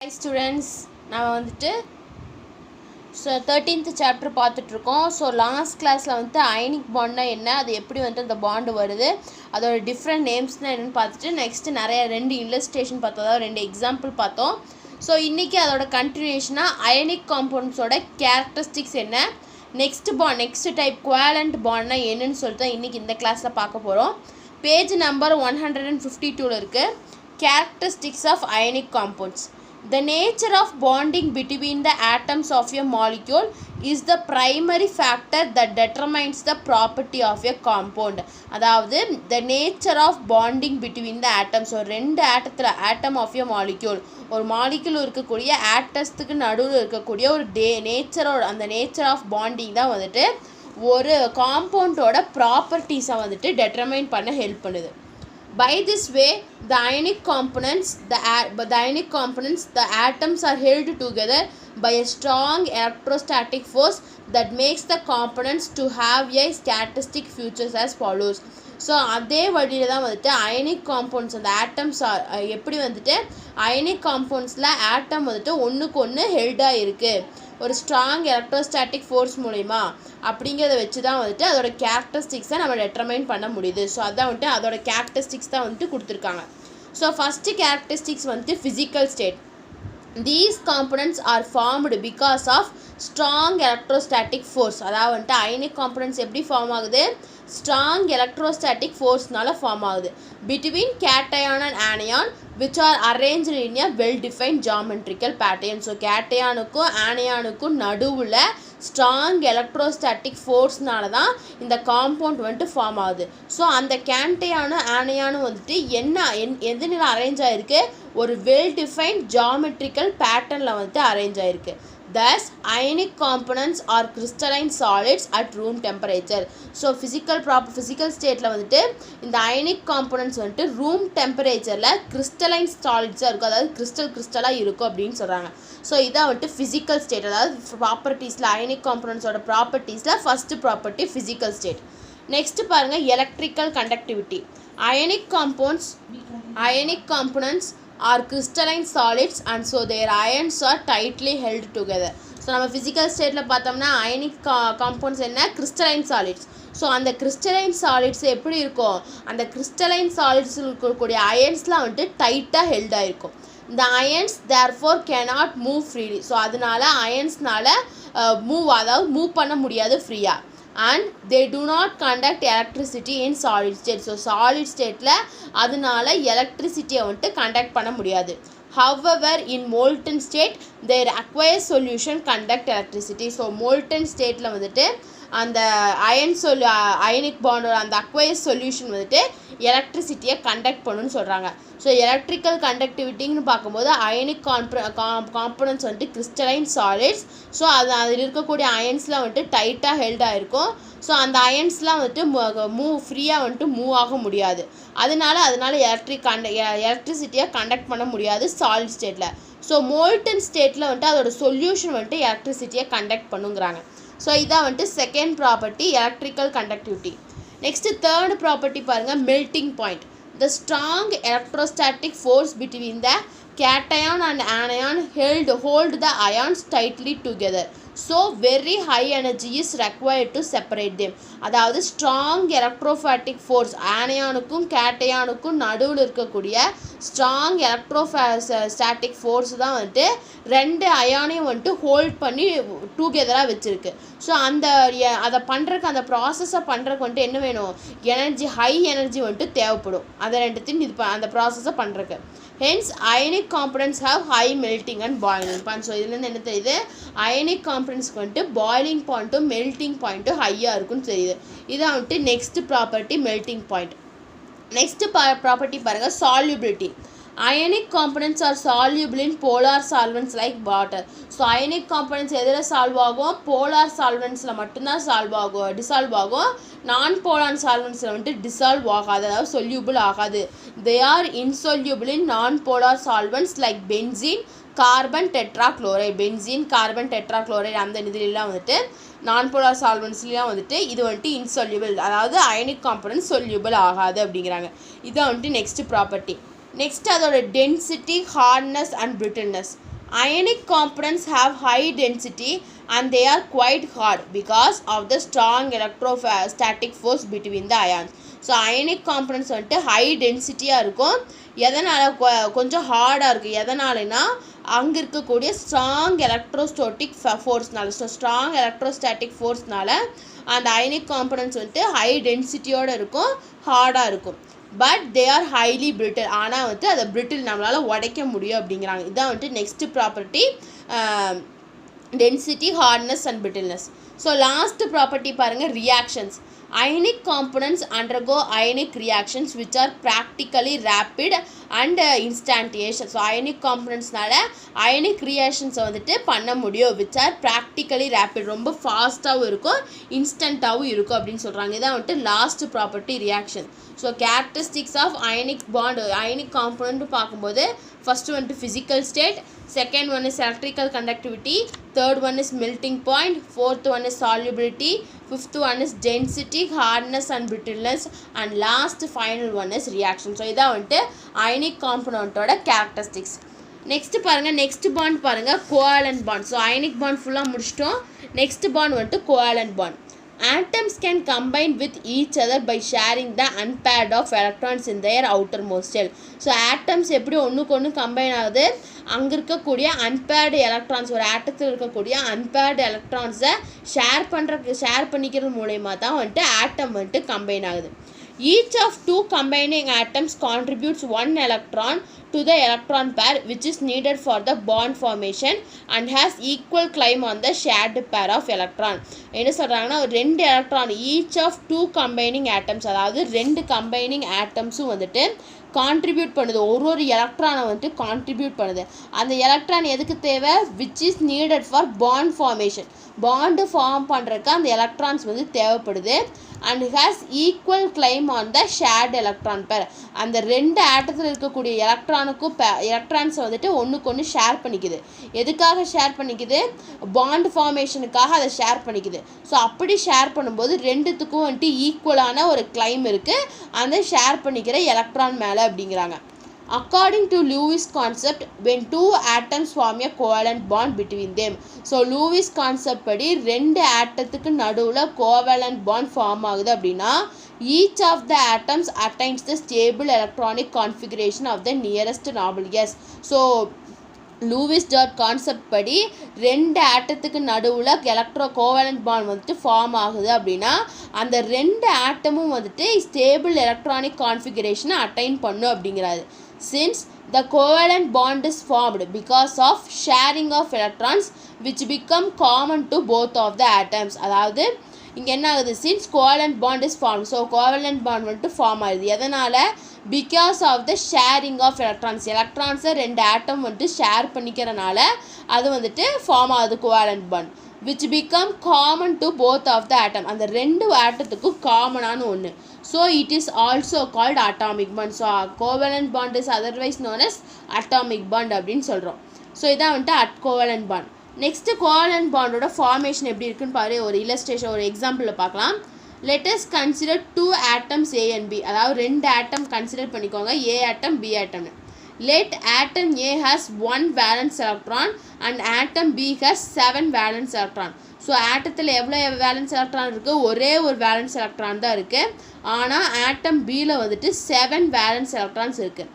Hi students, நான் வந்துட்டு thirteenth chapter பார்த்துட்ருக்கோம். ஸோ லாஸ்ட் கிளாஸில் வந்துட்டு அயனிக் பாண்ட்னா என்ன, அது எப்படி வந்துட்டு அந்த பாண்டு வருது, அதோட டிஃப்ரெண்ட் நேம்ஸ்னால் என்னென்னு பார்த்துட்டு நெக்ஸ்ட்டு நிறைய 2 இல்லஸ்ட்ரேஷன் பார்த்தோம், அதாவது 2 எக்ஸாம்பிள் பார்த்தோம். ஸோ இன்றைக்கி அதோட கண்டினியூஷனாக அயனிக் காம்பவுண்ட்ஸோட கேரக்டரிஸ்டிக்ஸ் என்ன, நெக்ஸ்ட் டைப் குவாலண்ட் பாண்ட்னா என்னன்னு சொல்லிட்டு தான் இன்றைக்கி இந்த கிளாஸில் பார்க்க போகிறோம். பேஜ் நம்பர் 152 இருக்குது. Characteristics of ionic compounds. The nature of bonding between the atoms of a molecule is the primary factor that determines the property of a compound. அதாவது the nature of bonding between the atoms, ஒரு 2 ஆட்டத்தில் atom of a molecule, ஒரு molecule இருக்கக்கூடிய ஆட்டம்ஸுக்கு நடுவில் இருக்கக்கூடிய ஒரு நேச்சரோட அந்த nature of bonding தான் வந்துட்டு ஒரு காம்பவுண்டோட ப்ராப்பர்ட்டிஸை வந்துட்டு டெட்டர்மைன் பண்ண ஹெல்ப் பண்ணுது. By this way, the ionic components, the atoms are held together by a strong electrostatic force that makes the components to have a characteristic features as follows. So அதே வழியில் தான் வந்துட்டு அயனிக் காம்பவுண்ட்ஸ், அந்த atoms எப்படி வந்துட்டு ionic காம்பவுண்ட்ஸில் ஆட்டம் வந்துட்டு ஒன்றுக்கு ஒன்று ஹெல்டாக இருக்குது ஒரு ஸ்ட்ராங் எலக்ட்ரோஸ்டாட்டிக் ஃபோர்ஸ் மூலிமா அப்படிங்கிறத வச்சு தான் வந்துட்டு அதோட கேரக்டரிஸ்டிக்ஸை நம்ம டெட்டர்மைன் பண்ண முடியுது. ஸோ அதான் வந்துட்டு அதோட கேரக்டரிஸ்டிக்ஸ் தான் வந்துட்டு கொடுத்துருக்காங்க. ஸோ ஃபஸ்ட்டு கேரக்டரிஸ்டிக்ஸ் வந்துட்டு physical state. These components are formed because of strong electrostatic force. அதாவது வந்துட்டு அயனிக் காம்பனன்ட்ஸ் எப்படி ஃபார்ம் ஆகுது, ஸ்ட்ராங் எலக்ட்ரோஸ்டாட்டிக் ஃபோர்ஸ்னால ஃபார்ம் ஆகுது. Between cation and anion which are arranged in a well defined geometrical pattern. So கேட்டயானுக்கும் ஆனியானுக்கும் நடுவில் strong electrostatic ஃபோர்ஸ்னால தான் இந்த காம்பவுண்ட் வந்துட்டு ஃபார்ம் ஆகுது. ஸோ அந்த கேட்டையானும் ஆனியானும் வந்துட்டு எந்த அரேஞ்ச் ஆகிருக்கு, ஒரு வெல் டிஃபைன்ட் ஜாமெட்ரிக்கல் பேட்டர்னில் வந்துட்டு அரேஞ்ச் ஆகிருக்கு. Thus, ionic components are crystalline solids at room temperature. So physical ஸ்டேட்டில் வந்துட்டு இந்த அயனிக் காம்பனன்ட்ஸ் வந்துட்டு ரூம் டெம்பரேச்சரில் கிறிஸ்டலைன் சாலிட்ஸாக இருக்கும், அதாவது கிறிஸ்டலாக இருக்கும் அப்படின்னு சொல்கிறாங்க. ஸோ இதான் வந்துட்டு ஃபிசிக்கல் ஸ்டேட், அதாவது ப்ராப்பர்ட்டிஸில் அயனிக் காம்பனன்ட்ஸோட ப்ராப்பர்ட்டிஸில் first property physical state. Next பாருங்கள் electrical conductivity. Ionic components are crystalline solids and so their ions are tightly held together. So நம்ம ஃபிசிக்கல் ஸ்டேட்டில் பார்த்தோம்னா அயனிக் காம்பவுண்ட்ஸ் என்ன, கிறிஸ்டலைன் சாலிட்ஸ். ஸோ அந்த கிறிஸ்டலைன் சாலிட்ஸ் எப்படி இருக்கும், அந்த கிறிஸ்டலைன் சாலிட்ஸில் இருக்கக்கூடிய அயன்ஸ்லாம் வந்துட்டு டைட்டாக ஹெல்டாக இருக்கும். இந்த ions therefore cannot move freely. So அதனால அயன்ஸ்னால் மூவ் பண்ண முடியாது ஃப்ரீயாக. And they do not conduct electricity in solid state. So solid ஸ்டேட்டில் அதனால எலக்ட்ரிசிட்டியை வந்துட்டு கண்டக்ட் பண்ண முடியாது. However, in molten state, their aqueous solution conduct electricity. So molten ஸ்டேட்டில் வந்துட்டு அந்த அயனிக் பாண்டோட அந்த அக்வயஸ் சொல்யூஷன் வந்துட்டு எலக்ட்ரிசிட்டியை கண்டக்ட் பண்ணுன்னு சொல்கிறாங்க. ஸோ எலக்ட்ரிக்கல் கண்டக்டிவிட்டின்னு பார்க்கும்போது அயனிக் காம்பனன்ட்ஸ் வந்துட்டு கிறிஸ்டலைன் சாலிட்ஸ். ஸோ அதில் இருக்கக்கூடிய அயன்ஸ்லாம் வந்துட்டு டைட்டாக ஹெல்டாக இருக்கும். ஸோ அந்த அயன்ஸ்லாம் வந்துட்டு ஃப்ரீயாக வந்துட்டு மூவ் ஆக முடியாது. அதனால எலக்ட்ரிசிட்டியை கண்டக்ட் பண்ண முடியாது சாலிட் ஸ்டேட்டில். ஸோ மோல்டன் ஸ்டேட்டில் வந்துட்டு அதோட சொல்யூஷன் வந்துட்டு எலக்ட்ரிசிட்டியை கண்டக்ட் பண்ணுங்கிறாங்க. ஸோ இதான் வந்துட்டு second property electrical conductivity. Next third property பாருங்கள் melting point. The strong electrostatic force between the cation and anion hold the ions tightly together. So very high energy is required to separate them. அதாவது strong electrostatic force ஆனியானுக்கும் கேட்டயானுக்கும் நடுவில் இருக்கக்கூடிய strong electrostatic force தான் வந்துட்டு 2 அயானையும் வந்துட்டு hold பண்ணி டூகெதராக வச்சுருக்கு. So அதை பண்ணுறக்கு அந்த ப்ராசஸை பண்ணுறக்கு வந்துட்டு என்ன வேணும், ஹை எனர்ஜி வந்துட்டு தேவைப்படும் அதை ரெண்டுத்தையும் அந்த ப்ராசஸை பண்ணுறக்கு. Hence ionic components have high melting and boiling point. So இதுலேருந்து என்ன தெரியுது, அயனிக் காம்பனன்ட்ஸ்க்கு வந்துட்டு பாயிலிங் பாயிண்ட்டும் மெல்ட்டிங் பாயிண்ட்டும் ஹையாக இருக்குன்னு தெரியுது. இதான் வந்துட்டு next property melting point. Next property பாருங்கள் solubility. Ionic components are soluble in polar solvents like water. So ionic components எதில் சால்வ் ஆகும், போலார் சால்வெண்ட்ஸில் மட்டும்தான் டிசால்வ் ஆகும். நான் போலார் சால்வெண்ட்ஸில் வந்துட்டு டிசால்வ் ஆகாது, அதாவது சொல்யூபிள் ஆகாது. தே ஆர் இன்சொல்யூபிள் இன் நான் polar solvents like benzene, carbon tetrachloride. Carbon tetrachloride அந்த இதிலெலாம் வந்துட்டு நான் போலார் சால்வெண்ட்ஸ்லாம் வந்துட்டு இது வந்துட்டு இன்சொல்யூபிள், அதாவது அயனிக் காம்பனன்ட்ஸ் சொல்யூபிள் ஆகாது அப்படிங்கிறாங்க. இதான் வந்துட்டு நெக்ஸ்ட் ப்ராப்பர்ட்டி. நெக்ஸ்ட் அதோட density, hardness and brittleness. Ionic components have high density and they are quite hard because of the strong electrostatic force between the ions. So ionic components வந்துட்டு high டென்சிட்டியாக இருக்கும். எதனால் கொஞ்சம் ஹார்டாக இருக்குது, எதனாலனா அங்கே இருக்கக்கூடிய ஸ்ட்ராங் எலக்ட்ரோஸ்டாட்டிக் ஃபோர்ஸ்னால. ஸோ ஸ்ட்ராங் எலக்ட்ரோஸ்டாட்டிக் ஃபோர்ஸ்னால அந்த அயனிக் காம்பனன்ட்ஸ் வந்துட்டு ஹை டென்சிட்டியோடு இருக்கும், ஹார்டாக இருக்கும். But they are highly brittle, ஆனால் வந்துட்டு அதை பிரிட்டில் நம்மளால் உடைக்க முடியும் அப்படிங்கிறாங்க. இதான் வந்துட்டு next property, density, hardness and brittleness. So last property பாருங்கள், reactions. Ionic components undergo ionic reactions which are practically rapid and instantaneous. So ionic componentsனால ionic reactions வந்துட்டு பண்ண முடியும், which are practically rapid, ரொம்ப ஃபாஸ்ட்டாகவும் இருக்கும், இன்ஸ்டண்ட்டாகவும் இருக்கும் அப்படின்னு சொல்கிறாங்க. இதான் வந்துட்டு last property, reaction. So characteristics of ionic bond, ionic component பார்க்கும்போது ஃபஸ்ட்டு வந்துட்டு physical state, second one is electrical conductivity, third one is melting point, fourth one is solubility, fifth one is density, hardness and brittleness, and last final one is reaction. So இதான் வந்துட்டு ionic காம்பனண்ட்டோட characteristics. Next பாருங்கள், next bond பாருங்கள், covalent bond. So ionic bond ஃபுல்லாக முடிச்சிட்டோம். Next bond வந்துட்டு covalent bond. Atoms can combine with each other by sharing the unpaired of electrons in their outermost shell. So atoms எப்படி ஒன்றுக்கு ஒன்று combine ஆகுது, அங்கே இருக்கக்கூடிய அன்பேர்டு எலக்ட்ரான்ஸ், ஒரு ஆட்டத்தில் இருக்கக்கூடிய அன்பேர்டு எலக்ட்ரான்ஸை ஷேர் பண்ணிக்கிறது மூலயமா தான் வந்துட்டு ஆட்டம் வந்துட்டு கம்பைன் ஆகுது. Each of two combining atoms contributes one electron to the electron pair which is needed for the bond formation and has equal claim on the shared pair of electron. என்ன சொல்கிறாங்கன்னா, ரெண்டு electron, each of two combining atoms, அதாவது ரெண்டு combining ஆட்டம்ஸும் வந்துட்டு contribute பண்ணுது, ஒரு எலக்ட்ரானை வந்துட்டு கான்ட்ரிபியூட் பண்ணுது. அந்த எலக்ட்ரான் எதுக்கு தேவை, which is needed for bond formation, bond form பண்ணுறதுக்கு அந்த எலக்ட்ரான்ஸ் வந்து தேவைப்படுது. And has equal claim on the shared electron pair, அந்த ரெண்டு ஆட்டத்தில் இருக்கக்கூடிய எலக்ட்ரான்ஸை வந்துட்டு ஒன்றுக்கு ஒன்று ஷேர் பண்ணிக்குது. எதுக்காக ஷேர் பண்ணிக்குது, பாண்ட் ஃபார்மேஷனுக்காக அதை ஷேர் பண்ணிக்குது. ஸோ அப்படி ஷேர் பண்ணும்போது ரெண்டுத்துக்கும் வந்துட்டு ஈக்குவலான ஒரு கிளைம் இருக்குது அந்த ஷேர் பண்ணிக்கிற எலக்ட்ரான் மேலே அப்படிங்கிறாங்க. According to Lewis concept, when two atoms form a covalent bond between them. So Lewis concept படி ரெண்டு ஆட்டத்துக்கு நடுவில் கோவேலண்ட் பாண்ட் ஃபார்ம் ஆகுது அப்படின்னா each of the atoms attains the stable electronic configuration of the nearest normal gas. So Lewis dot concept படி ரெண்டு ஆட்டத்துக்கு நடுவில் கோவேலண்ட் பாண்ட் வந்துட்டு ஃபார்ம் ஆகுது அப்படின்னா அந்த ரெண்டு ஆட்டமும் வந்துட்டு ஸ்டேபிள் எலக்ட்ரானிக் கான்ஃபிகரேஷனை அட்டைன் பண்ணும் அப்படிங்கிறாரு. Since the covalent bond is formed because of sharing of electrons which become common to both of the atoms. அதாவது இங்கே என்ன ஆகுது, since covalent bond is formed, so covalent bond வந்துட்டு ஃபார்ம் ஆகுது. எதனால், because of the sharing of electrons, எலக்ட்ரான்ஸை ரெண்டு atom வந்துட்டு ஷேர் பண்ணிக்கிறனால அது வந்துட்டு ஃபார்ம் ஆகுது covalent bond which become common to both of the atom, அந்த ரெண்டு ஆட்டத்துக்கும் காமனான ஒன்று. So it is also called atomic bond. So covalent bond is otherwise known as atomic bond அப்படின்னு சொல்கிறோம். ஸோ இதான் வந்துட்டு கோவேலண்ட் பாண்ட். நெக்ஸ்ட்டு கோவேலண்ட் பாண்டோட ஃபார்மேஷன் எப்படி இருக்குன்னு பாரு, ஒரு இல்லஸ்ட்ரேஷன், ஒரு எக்ஸாம்பிளில் பார்க்கலாம். Let's consider two atoms A and B, அதாவது ரெண்டு ஆட்டம் கன்சிடர் பண்ணிக்கோங்க, ஏ ஆட்டம் பி ஆட்டம்னு. Let atom A has 1 valence electron and atom B has 7 valence electron. So ஆட்டத்தில் எவ்வளோ வேலன்ஸ் எலக்ட்ரான் இருக்குது, ஒரே ஒரு வேலன்ஸ் எலக்ட்ரான் தான் இருக்குது. ஆனால் ஆட்டம் பியில் வந்துட்டு 7 வேலன்ஸ் எலக்ட்ரான்ஸ் இருக்குது.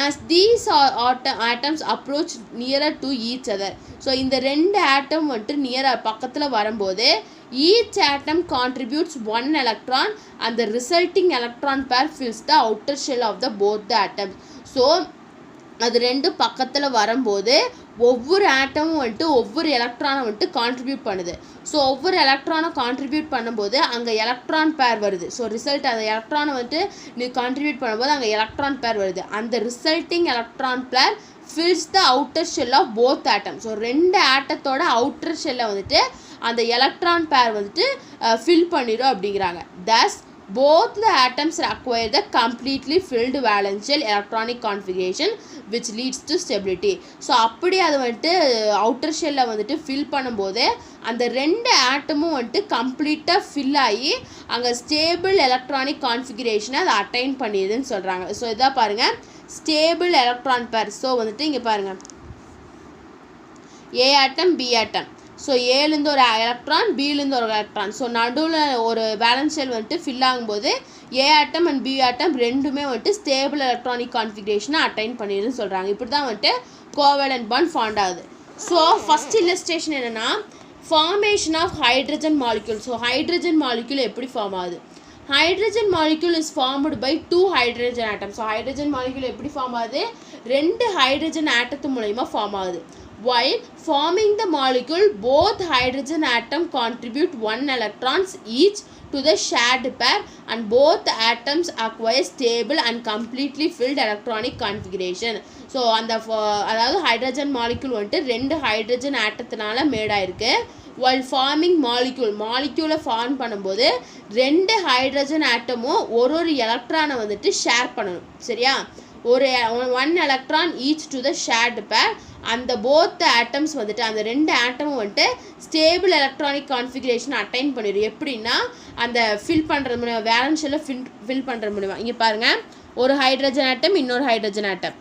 As these atoms approach nearer to each other, so இந்த ரெண்டு ஆட்டம் வந்துட்டு பக்கத்தில் வரும்போது each atom contributes 1 electron and the resulting electron pair fills the outer shell of the both the atoms. So அது ரெண்டு பக்கத்தில் வரும்போது ஒவ்வொரு ஆட்டமும் வந்துட்டு ஒவ்வொரு எலக்ட்ரானை வந்துட்டு கான்ட்ரிபியூட் பண்ணுது. ஸோ ஒவ்வொரு எலக்ட்ரானை கான்ட்ரிபியூட் பண்ணும்போது அங்கே எலக்ட்ரான் பேர் வருது. ஸோ ரிசல்ட் அந்த எலக்ட்ரானை வந்துட்டு நீ கான்ட்ரிபியூட் பண்ணும்போது அங்கே எலக்ட்ரான் பேர் வருது. அந்த resulting electron pair fills the outer shell of both atom. So ரெண்டு ஆட்டத்தோட அவுட்டர் ஷெல்லை வந்துட்டு அந்த எலக்ட்ரான் பேர் வந்துட்டு ஃபில் பண்ணிடும் அப்படிங்கிறாங்க. தஸ் both the atoms acquire the completely filled valential electronic configuration which leads to stability. So அப்படி அது வந்துட்டு அவுட்டர் ஷெல்லில் வந்துட்டு ஃபில் பண்ணும்போது அந்த ரெண்டு ஆட்டமும் வந்துட்டு கம்ப்ளீட்டாக ஃபில் ஆகி அங்கே ஸ்டேபிள் எலக்ட்ரானிக் கான்ஃபிகரேஷனை அதை அட்டைன் பண்ணிடுதுன்னு சொல்கிறாங்க. ஸோ இதாக பாருங்கள், ஸ்டேபிள் எலக்ட்ரான் பேர். ஸோ வந்துட்டு இங்கே பாருங்கள், ஏ ஆட்டம் பி ஆட்டம். ஸோ ஏலேருந்து ஒரு எலக்ட்ரான், பிலேருந்து ஒரு எலக்ட்ரான். ஸோ நடுவில் ஒரு வேலன்ஸ் ஷெல் வந்துட்டு ஃபில் ஆகும்போது ஏ ஆட்டம் அண்ட் பி ஆட்டம் ரெண்டுமே வந்துட்டு ஸ்டேபிள் எலக்ட்ரானிக் கான்ஃபிகரேஷனை அட்டைன் பண்ணிடுன்னு சொல்கிறாங்க. இப்படி தான் வந்துட்டு கோவேலன்ட் பாண்ட் ஃபார்ம் ஆகுது. ஸோ ஃபஸ்ட் இல்லஸ்ட்ரேஷன் என்னென்னா formation of hydrogen molecule. So hydrogen molecule எப்படி ஃபார்ம் ஆகுது? Hydrogen molecule is formed by 2 hydrogen atom. So hydrogen molecule எப்படி ஃபார்ம் ஆகுது? 2 ஹைட்ரஜன் ஆட்டத்து மூலயமா ஃபார்ம் ஆகுது. While forming the molecule, both hydrogen atom contribute 1 electrons each to the shared pair and both atoms acquire stable and completely filled electronic configuration. So அதாவது hydrogen molecule வந்துட்டு 2 hydrogen ஆட்டத்தினால mat ஆயிருக்கு. while forming மாலிக்யூலை form பண்ணும்போது 2 hydrogen ஆட்டமும் ஒரு எலக்ட்ரானை வந்துட்டு share பண்ணணும். சரியா? ஒரு 1 electron each to the shared பேர். அந்த போத் ஆட்டம்ஸ் வந்துட்டு அந்த 2 ஆட்டமும் வந்துட்டு ஸ்டேபிள் எலக்ட்ரானிக் கான்ஃபிகரேஷன் அட்டைன் பண்ணிடும். எப்படின்னா அந்த ஃபில் பண்ணுறது மூலிமா வேலன்ஸ் ஷெல்லை ஃபில் பண்ணுறது மூலிமா. இங்கே பாருங்கள், ஒரு ஹைட்ரஜன் ஆட்டம் இன்னொரு ஹைட்ரஜன் ஆட்டம்.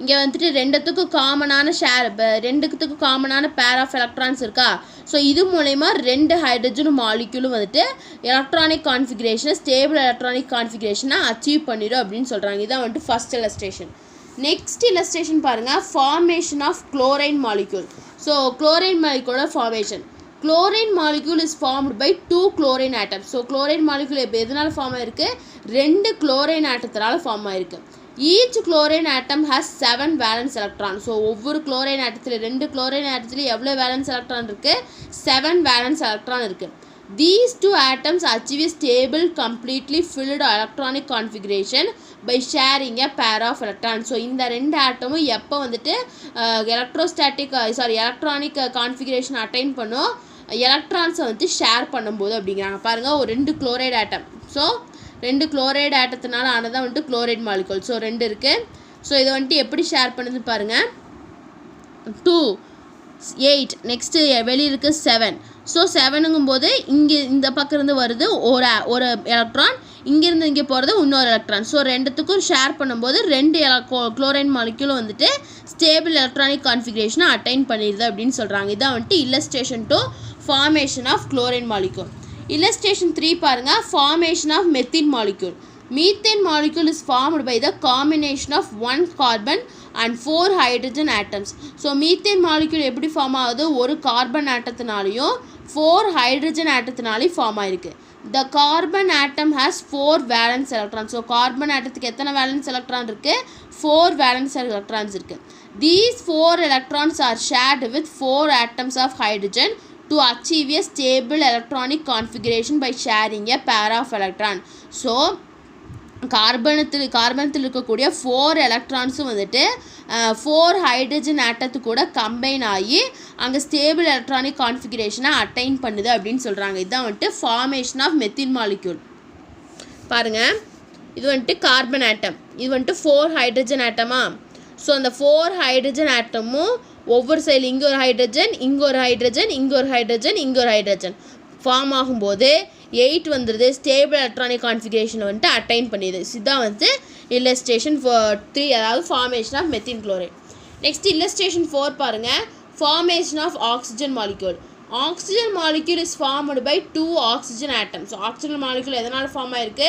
இங்கே வந்துட்டு ரெண்டுத்துக்கும் காமனான பேர் ஆஃப் எலக்ட்ரான்ஸ் இருக்கா? ஸோ இது மூலயமா 2 ஹைட்ரஜன் மாலிக்யூலும் வந்துட்டு எலக்ட்ரானிக் கான்ஃபிகரேஷனை ஸ்டேபிள் எலக்ட்ரானிக் கான்ஃபிகரேஷனை அச்சீவ் பண்ணிடும் அப்படின்னு சொல்கிறாங்க. இதான் வந்துட்டு ஃபஸ்ட் இல்லஸ்ட்ரேஷன். நெக்ஸ்ட் இல்லஸ்ட்ரேஷன் பாருங்கள், formation of chlorine molecule. So chlorine மாலிக்யூலோட formation. Chlorine molecule is formed by 2 chlorine atoms. So chlorine molecule இப்போ எதனால் ஃபார்ம் ஆகிருக்கு? 2 குளோரைன் ஆட்டத்தினால ஃபார்ம் ஆகிருக்கு. Each chlorine atom has 7 valence electron. So ஒவ்வொரு chlorine ஆட்டத்தில் 2 chlorine ஆட்டத்தில் எவ்வளோ வேலன்ஸ் எலக்ட்ரான் இருக்குது? 7 வேலன்ஸ் எலக்ட்ரான் இருக்குது. These 2 atoms achieve a stable, completely filled electronic configuration by sharing a pair of electrons. So இந்த 2 ஆட்டமும் எப்போ வந்துட்டு எலக்ட்ரானிக் கான்ஃபிகரேஷன் அட்டைன் பண்ணும்? எலக்ட்ரான்ஸை வந்துட்டு ஷேர் பண்ணும்போது அப்படிங்கிறாங்க. பாருங்கள், ஒரு 2 குளோரைட் ஆட்டம். ஸோ 2 குளோரைடு ஆட்டத்தினால ஆனதான் வந்துட்டு குளோரைட் மாலிக்யூல். ஸோ 2 இருக்குது. ஸோ இதை வந்துட்டு எப்படி ஷேர் பண்ணுது பாருங்கள். 2 8 நெக்ஸ்ட்டு வெளியே இருக்குது 7. ஸோ 7ங்கும் போது இங்கே இந்த பக்கம் இருந்து வருது ஒரு எலக்ட்ரான், இங்கேருந்து இங்கே போகிறது இன்னொரு எலக்ட்ரான். ஸோ ரெண்டுத்துக்கும் ஷேர் பண்ணும்போது 2 குளோரைன் மாலிக்யூலும் வந்துட்டு ஸ்டேபிள் எலக்ட்ரானிக் கான்ஃபிகரேஷனை அட்டைன் பண்ணிடுது அப்படின்னு சொல்கிறாங்க. இதான் வந்துட்டு illustration to formation of chlorine molecule. Illustration 3 பாருங்க, formation of methane molecule. Methane molecule is formed by the combination of 1 carbon and 4 hydrogen atoms. So methane molecule எப்படி ஃபார்ம் ஆகுது? ஒரு கார்பன் ஆட்டத்தினாலையும் 4 ஹைட்ரஜன் ஆட்டத்தினாலையும் ஃபார்ம் ஆயிருக்கு. The carbon atom has 4 valence electrons. So carbon ஆட்டத்துக்கு எத்தனை valence electron இருக்கு? 4 valence electrons இருக்கு. These 4 electrons are shared with 4 atoms of hydrogen to achieve a stable electronic configuration by sharing a pair of electron. So கார்பனத்தில் இருக்கக்கூடிய 4 எலக்ட்ரான்ஸும் வந்துட்டு 4 hydrogen ஆட்டத்து கூட combine ஆகி அங்கே stable electronic கான்ஃபிகரேஷனை அட்டைன் பண்ணுது அப்படின்னு சொல்கிறாங்க. இதுதான் வந்துட்டு ஃபார்மேஷன் ஆஃப் மெத்தில் மாலிக்யூல். பாருங்கள், இது வந்துட்டு கார்பன் ஆட்டம், இது வந்துட்டு 4 ஹைட்ரஜன் ஆட்டமா. ஸோ அந்த 4 ஹைட்ரஜன் ஆட்டமும் ஒவ்வொரு சைடில் இங்கே ஒரு ஹைட்ரஜன், இங்கே ஒரு ஹைட்ரஜன், இங்கே ஒரு ஹைட்ரஜன், இங்கே ஒரு ஹைட்ரஜன் ஃபார்ம் ஆகும்போது 8 வந்துடுது. ஸ்டேபிள் எலக்ட்ரானிக் கான்ஃபிகரேஷனை வந்துட்டு அட்டைன் பண்ணிடுது. இதுதான் வந்து இல்லஸ்ட்ரேஷன் 3, அதாவது formation of methyl chloride. Next illustration 4 பாருங்கள், formation of oxygen molecule. Oxygen molecule is formed by 2 oxygen atoms. Oxygen molecule எதனால் ஃபார்ம் ஆயிருக்கு?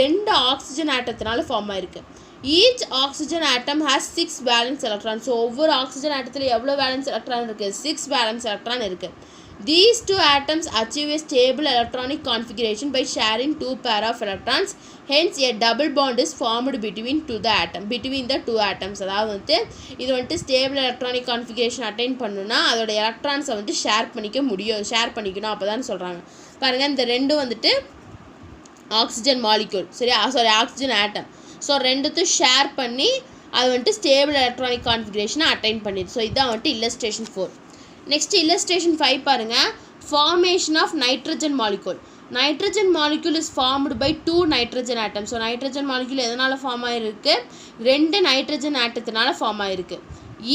2 ஆக்சிஜன் ஆட்டத்தினால ஃபார்ம் ஆயிருக்கு. Each oxygen atom has 6 valence electron. So ஒவ்வொரு ஆக்சிஜன் ஆட்டத்தில் எவ்வளோ valence electron இருக்குது? 6 valence electron இருக்குது. These 2 atoms achieve a stable electronic configuration by sharing 2 pair of electrons. Hence, a double bond is formed between the two atoms. அதாவது வந்து இது வந்துட்டு stable electronic configuration attain பண்ணணும்னா அதோட எலக்ட்ரான்ஸை வந்துட்டு ஷேர் பண்ணிக்கணும். அப்போ தான் சொல்கிறாங்க. பாருங்கள், இந்த ரெண்டும் வந்துட்டு oxygen molecule, oxygen atom. So ரெண்டுத்தையும் ஷேர் பண்ணி அது வந்துட்டு ஸ்டேபிள் எலக்ட்ரானிக் கான்ஃபிகரேஷனை அட்டைன் பண்ணிடுது. ஸோ இதான் வந்துட்டு இல்லஸ்ட்ரேஷன் 4. நெக்ஸ்ட் இல்லஸ்ட்ரேஷன் 5 பாருங்கள், formation of nitrogen molecule. Nitrogen molecule is formed by 2 nitrogen atom. So nitrogen molecule எதனால் ஃபார்ம் ஆகிருக்கு? 2 நைட்ரஜன் ஆட்டத்தினால ஃபார்ம் ஆகிருக்கு.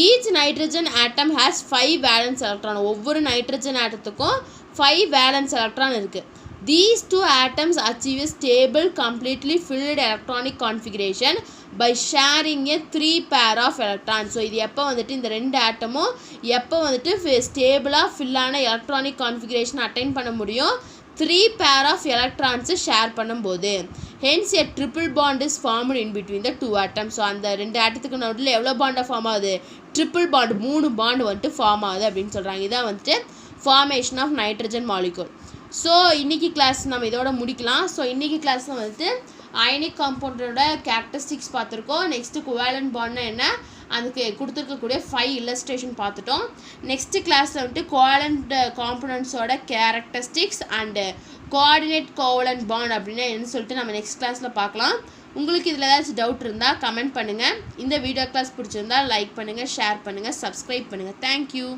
Each nitrogen atom has 5 valence electron. ஒவ்வொரு நைட்ரஜன் ஆட்டத்துக்கும் 5 வேலன்ஸ் எலக்ட்ரான் இருக்குது. These 2 atoms achieve a stable, completely filled electronic configuration by sharing a 3 pair of electron. So இது எப்போ வந்துட்டு இந்த ரெண்டு ஆட்டமும் எப்போ வந்துட்டு ஸ்டேபிளாக ஃபில்லான எலக்ட்ரானிக் கான்ஃபிகரேஷன் அட்டைன் பண்ண முடியும் 3 பேர் ஆஃப் எலக்ட்ரான்ஸு ஷேர் பண்ணும்போது. Hence a triple bond is formed in between the 2 atoms. So அந்த ரெண்டு ஆட்டத்துக்கு நடுவில் எவ்வளோ பாண்டாக ஃபார்ம் ஆகுது, ட்ரிபிள் பாண்ட் 3 பாண்டு வந்துட்டு ஃபார்ம் ஆகுது அப்படின்னு சொல்கிறாங்க. இதான் வந்துட்டு formation of nitrogen molecule. So இன்றைக்கி கிளாஸ் நம்ம இதோட முடிக்கலாம். ஸோ இன்றைக்கி கிளாஸில் வந்துட்டு அயனிக் காம்பவுண்டோட கேரக்டரிஸ்டிக்ஸ் பார்த்துருக்கோம். நெக்ஸ்ட்டு கோவேலன்ட் பாண்ட்னா என்ன, அதுக்கு கொடுத்துருக்கக்கூடிய 5 இல்லஸ்ட்ரேஷன் பார்த்துட்டோம். நெக்ஸ்ட்டு கிளாஸில் வந்துட்டு கோவேலன்ட் காம்பனன்ட்ஸோட கேரக்டரிஸ்டிக்ஸ் அண்டு கோஆர்டினேட் கோவேலன்ட் பாண்ட் அப்படின்னா என்னன்னு சொல்லிட்டு நம்ம நெக்ஸ்ட் கிளாஸில் பார்க்கலாம். உங்களுக்கு இதில் ஏதாச்சும் டவுட் இருந்தால் கமெண்ட் பண்ணுங்கள். இந்த வீடியோ கிளாஸ் பிடிச்சிருந்தால் லைக் பண்ணுங்கள், ஷேர் பண்ணுங்கள், சப்ஸ்கிரைப் பண்ணுங்கள். தேங்க்யூ.